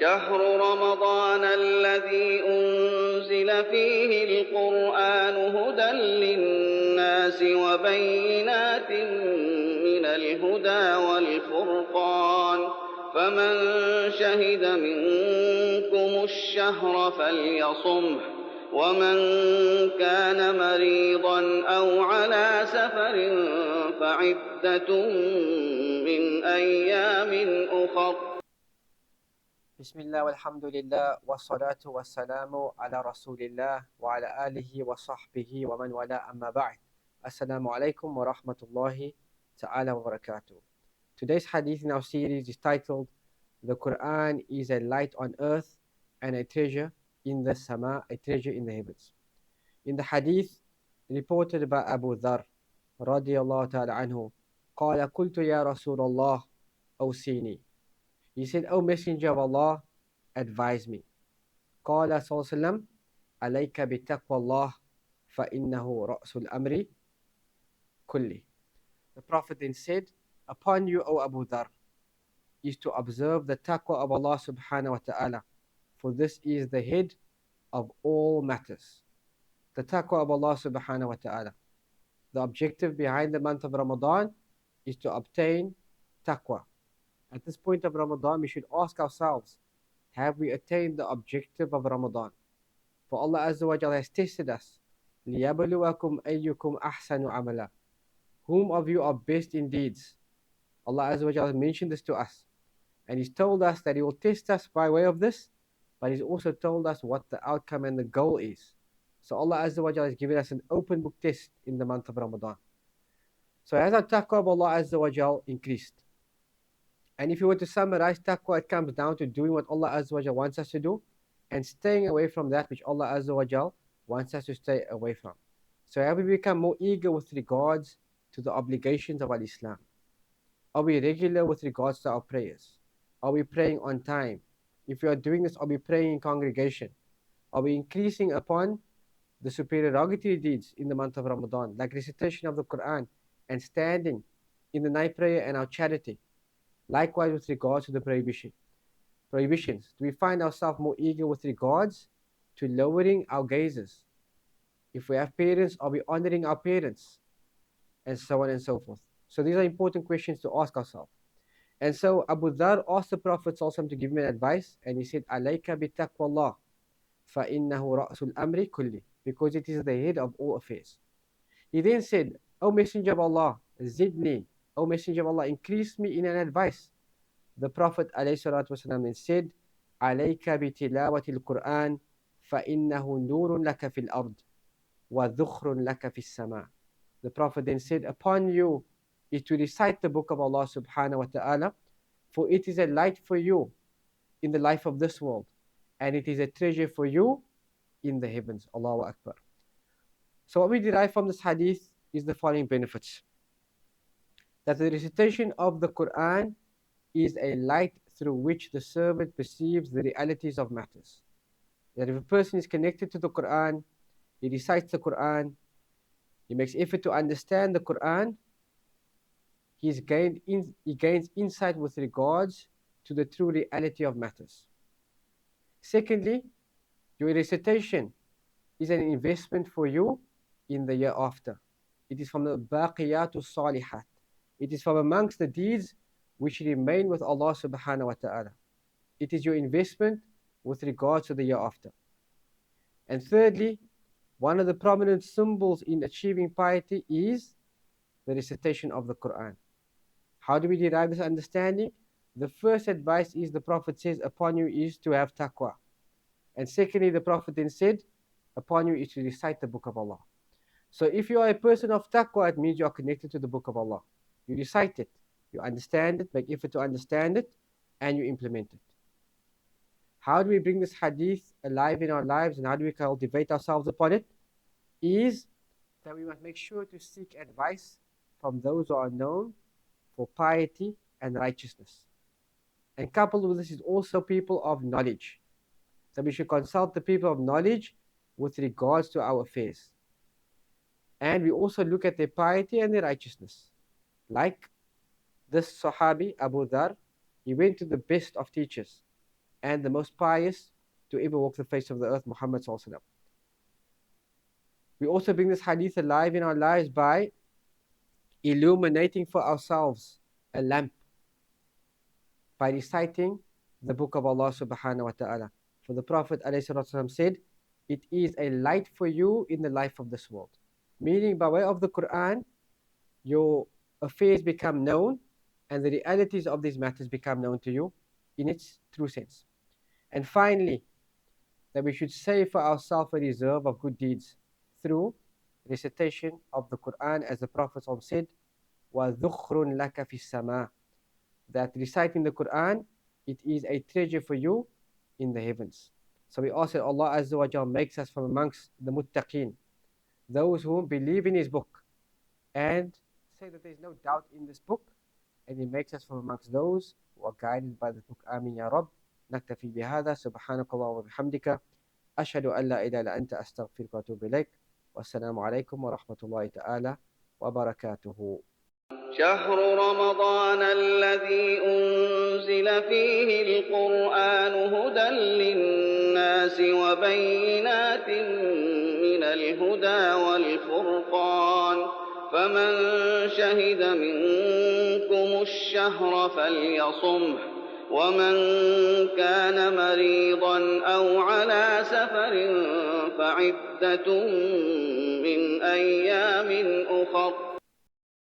شهر رمضان الذي أنزل فيه القرآن هدى للناس وبينات من الهدى والفرقان فمن شهد منكم الشهر فليصمه ومن كان مريضا أو على سفر فعدة من أيام أخر. بسم الله والحمد لله والصلاة والسلام على رسول الله وعلى آله وصحبه ومن والاه أما بعد. Assalamu alaikum wa rahmatullahi ta'ala wa barakatuh. Today's hadith in our series is titled The Quran is a light on earth and a treasure in the sama, a treasure in the heavens. In the hadith reported by Abu Dhar radiyallahu ta'ala anhu, قال قلت يا رسول الله أوصيني. He said, O Messenger of Allah, advise me. قال صلى الله عليه وسلم عليك بتقوى الله فإنه رأس الأمر كله. The Prophet then said, upon you, O Abu Dhar, is to observe the taqwa of Allah subhanahu wa ta'ala, for this is the head of all matters. The taqwa of Allah subhanahu wa ta'ala. The objective behind the month of Ramadan is to obtain taqwa. At this point of Ramadan, we should ask ourselves, have we attained the objective of Ramadan? For Allah Azza wa Jalla has tested us. لِيَبْلُوَكُمْ أَيُّكُمْ أَحْسَنُ عَمَلًا. Whom of you are best in deeds? Allah Azza wa Jalla has mentioned this to us. And He's told us that He will test us by way of this, but He's also told us what the outcome and the goal is. So Allah Azza wa Jalla has given us an open book test in the month of Ramadan. So has our taqwa of Allah Azza wa Jalla increased? And if you were to summarize taqwa, it comes down to doing what Allah Azza wa Jalla wants us to do and staying away from that which Allah Azza wa Jalla wants us to stay away from. So have we become more eager with regards to the obligations of Islam? Are we regular with regards to our prayers? Are we praying on time? If we are doing this, are we praying in congregation? Are we increasing upon the supererogatory deeds in the month of Ramadan, like recitation of the Quran and standing in the night prayer and our charity? Likewise with regards to the prohibitions. Do we find ourselves more eager with regards to lowering our gazes? If we have parents, are we honoring our parents? And so on and so forth. So these are important questions to ask ourselves. And so Abu Dhar asked the Prophet ﷺ to give him advice, and he said, عَلَيْكَ بِتَقْوَى اللَّهِ فَإِنَّهُ رَأْسُ الْأَمْرِ كُلِّهِ, because it is the head of all affairs. He then said, O Messenger of Allah, zidni, O Messenger of Allah, increase me in an advice. The Prophet ﷺ then said, عَلَيْكَ بِتِلَاوَةِ الْقُرْآنِ فَإِنَّهُ نُورٌ لَكَ فِي الْأَرْضِ وَذُخْرٌ لَكَ فِي السَّمَاءِ. The Prophet then said, upon you is to recite the book of Allah subhanahu wa ta'ala, for it is a light for you in the life of this world, and it is a treasure for you in the heavens. Allahu Akbar. So what we derive from this hadith is the following benefits. That the recitation of the Quran is a light through which the servant perceives the realities of matters. That if a person is connected to the Quran, he recites the Quran, he makes effort to understand the Quran, he gains insight with regards to the true reality of matters. Secondly, your recitation is an investment for you in the year after. It is from the Baqiyatul Salihat. It is from amongst the deeds which remain with Allah subhanahu wa ta'ala. It is your investment with regards to the year after. And thirdly, one of the prominent symbols in achieving piety is the recitation of the Quran. How do we derive this understanding? The first advice is the Prophet says, upon you is to have taqwa. And secondly, the Prophet then said, upon you is to recite the book of Allah. So if you are a person of taqwa, it means you are connected to the book of Allah. You recite it, you understand it, make effort to understand it, and you implement it. How do we bring this hadith alive in our lives, and how do we cultivate ourselves upon it? Is that we must make sure to seek advice from those who are known for piety and righteousness. And coupled with this is also people of knowledge. So we should consult the people of knowledge with regards to our affairs. And we also look at their piety and their righteousness. Like this Sahabi, Abu Dhar, he went to the best of teachers. and the most pious to ever walk the face of the earth, Muhammad sallallahu alaihi wasallam. We also bring this hadith alive in our lives by illuminating for ourselves a lamp, by reciting the book of Allah subhanahu wa ta'ala. For the Prophet ﷺ said, it is a light for you in the life of this world. Meaning, by way of the Quran, your affairs become known and the realities of these matters become known to you in its true sense. And finally, that we should save for ourselves a reserve of good deeds through recitation of the Quran, as the Prophet said, وَذُخْرٌ لَكَ فِي السَّمَاءِ, that reciting the Quran, it is a treasure for you in the heavens. So we ask that Allah Azza wa Jal makes us from amongst the muttaqeen, those who believe in His book and say that there is no doubt in this book, and He makes us from amongst those who are guided by the book. Amin ya Rabb. نكتفي بهذا. سبحانك اللهم وبحمدك أشهد أن لا إله إلا أنت أستغفرك وأتوب إليك. والسلام عليكم ورحمة الله تعالى وبركاته. شهر رمضان الذي أنزل فيه القرآن هدى للناس وبينات من الهدى والفرقان فمن شهد منكم الشهر فليصمه ومن كان مريضا أو على سفر فعدة من أيام أخر